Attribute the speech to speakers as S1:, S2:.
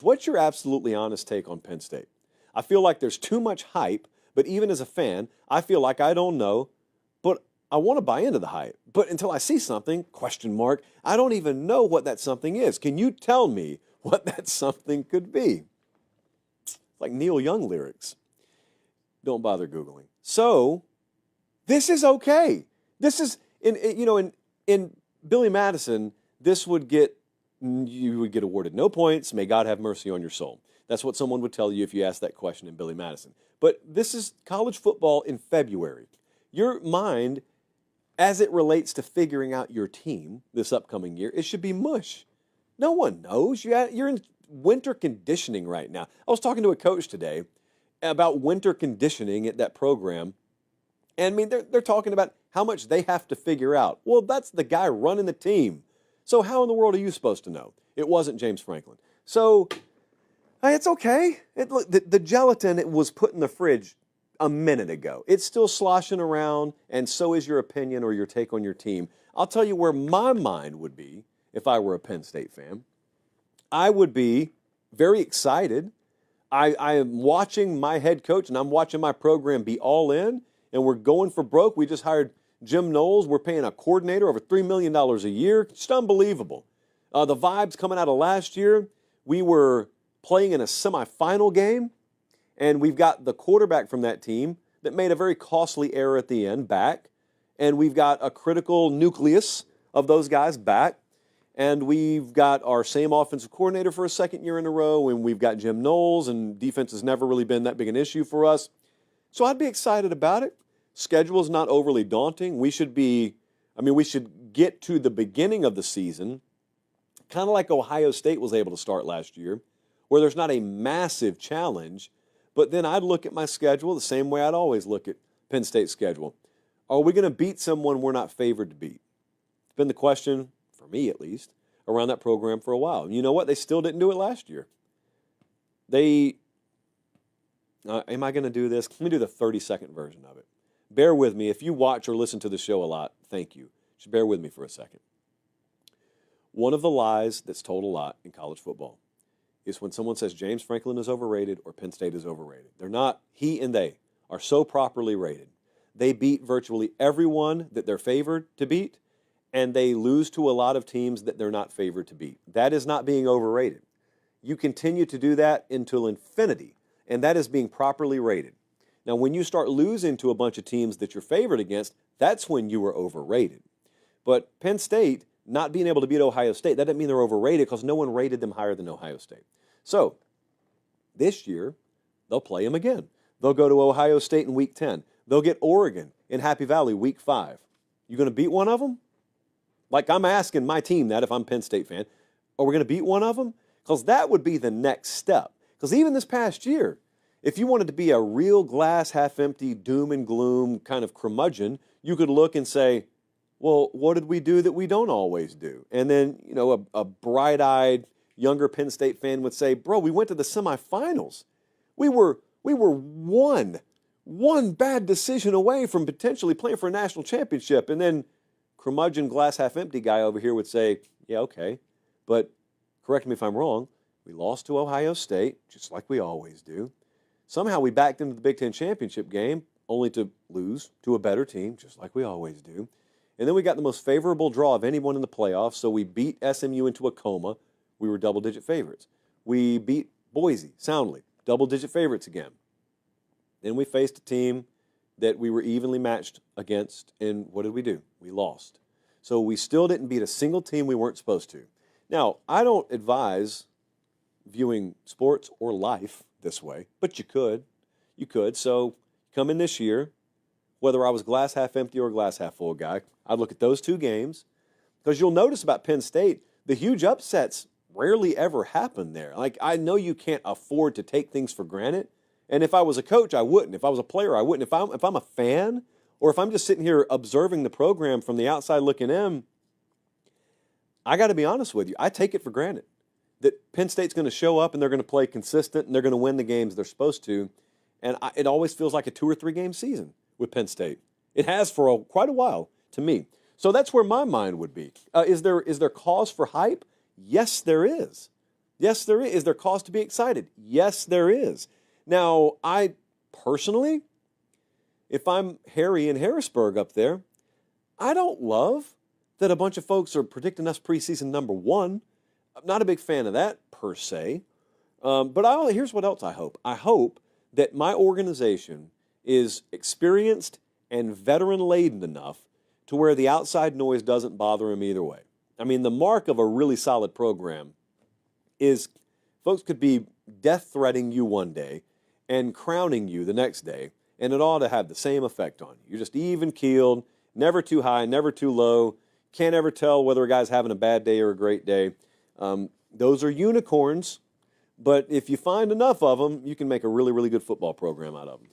S1: What's your absolutely honest take on Penn State? I feel like there's too much hype, but even as a fan, I feel like I don't know, but I want to buy into the hype. But until I see something, question mark, I don't even know what that something is. Can you tell me what that something could be? Like Neil Young lyrics. Don't bother Googling. So, this is okay. This is, in Billy Madison, you would get awarded no points. May God have mercy on your soul. That's what someone would tell you if you asked that question in Billy Madison. But this is college football in February. Your mind, as it relates to figuring out your team this upcoming year, it should be mush. No one knows. You're in winter conditioning right now. I was talking to a coach today about winter conditioning at that program. And I mean, they're talking about how much they have to figure out. Well, that's the guy running the team. So how in the world are you supposed to know? It wasn't James Franklin. So it's okay. The gelatin it was put in the fridge a minute ago. It's still sloshing around, and so is your opinion or your take on your team. I'll tell you where my mind would be if I were a Penn State fan. I would be very excited. I am watching my head coach, and I'm watching my program be all in, and we're going for broke. We just hired Jim Knowles. We're paying a coordinator over $3 million a year. Just unbelievable. The vibes coming out of last year, we were playing in a semifinal game, and we've got the quarterback from that team that made a very costly error at the end back, and we've got a critical nucleus of those guys back, and we've got our same offensive coordinator for a second year in a row, and we've got Jim Knowles, and defense has never really been that big an issue for us. So I'd be excited about it. Schedule is not overly daunting. We should get to the beginning of the season, kind of like Ohio State was able to start last year, where there's not a massive challenge, but then I'd look at my schedule the same way I'd always look at Penn State's schedule. Are we going to beat someone we're not favored to beat? It's been the question, for me at least, around that program for a while. And you know what? They still didn't do it last year. Am I going to do this? Let me do the 30-second version of it. Bear with me. If you watch or listen to the show a lot, thank you. Just bear with me for a second. One of the lies that's told a lot in college football is when someone says James Franklin is overrated or Penn State is overrated. They're not. He and they are so properly rated. They beat virtually everyone that they're favored to beat, and they lose to a lot of teams that they're not favored to beat. That is not being overrated. You continue to do that until infinity, and that is being properly rated. Now, when you start losing to a bunch of teams that you're favored against, that's when you are overrated. But Penn State not being able to beat Ohio State, that doesn't mean they're overrated because no one rated them higher than Ohio State. So, this year, they'll play them again. They'll go to Ohio State in Week 10. They'll get Oregon in Happy Valley Week 5. You going to beat one of them? Like, I'm asking my team that if I'm a Penn State fan. Are we going to beat one of them? Because that would be the next step. Because even this past year, if you wanted to be a real glass half empty, doom and gloom kind of curmudgeon, you could look and say, well, what did we do that we don't always do? And then, a bright-eyed, younger Penn State fan would say, bro, we went to the semifinals. We were one bad decision away from potentially playing for a national championship. And then curmudgeon glass half empty guy over here would say, yeah, okay, but correct me if I'm wrong, we lost to Ohio State, just like we always do. Somehow we backed into the Big Ten championship game, only to lose to a better team, just like we always do. And then we got the most favorable draw of anyone in the playoffs, so we beat SMU into a coma. We were double-digit favorites. We beat Boise soundly, double-digit favorites again. Then we faced a team that we were evenly matched against, and what did we do? We lost. So we still didn't beat a single team we weren't supposed to. Now, I don't advise viewing sports or life this way, but you could. You could. So come in this year, whether I was glass half empty or glass half full guy, I'd look at those two games because you'll notice about Penn State, the huge upsets rarely ever happen there. Like, I know you can't afford to take things for granted, and if I was a coach, I wouldn't. If I was a player, I wouldn't. If I'm a fan or if I'm just sitting here observing the program from the outside looking in, I got to be honest with you, I take it for granted that Penn State's going to show up and they're going to play consistent and they're going to win the games they're supposed to. And it always feels like a 2 or 3 game season with Penn State. It has for quite a while to me. So that's where my mind would be. Is there cause for hype? Yes, there is. Yes, there is. Is there cause to be excited? Yes, there is. Now, I personally, if I'm Harry in Harrisburg up there, I don't love that a bunch of folks are predicting us preseason number one. I'm not a big fan of that per se. But here's what else I hope. I hope that my organization is experienced and veteran-laden enough to where the outside noise doesn't bother them either way. I mean, the mark of a really solid program is folks could be death-threatening you one day and crowning you the next day, and it ought to have the same effect on you. You're just even-keeled, never too high, never too low, can't ever tell whether a guy's having a bad day or a great day. Those are unicorns, but if you find enough of them, you can make a really, really good football program out of them.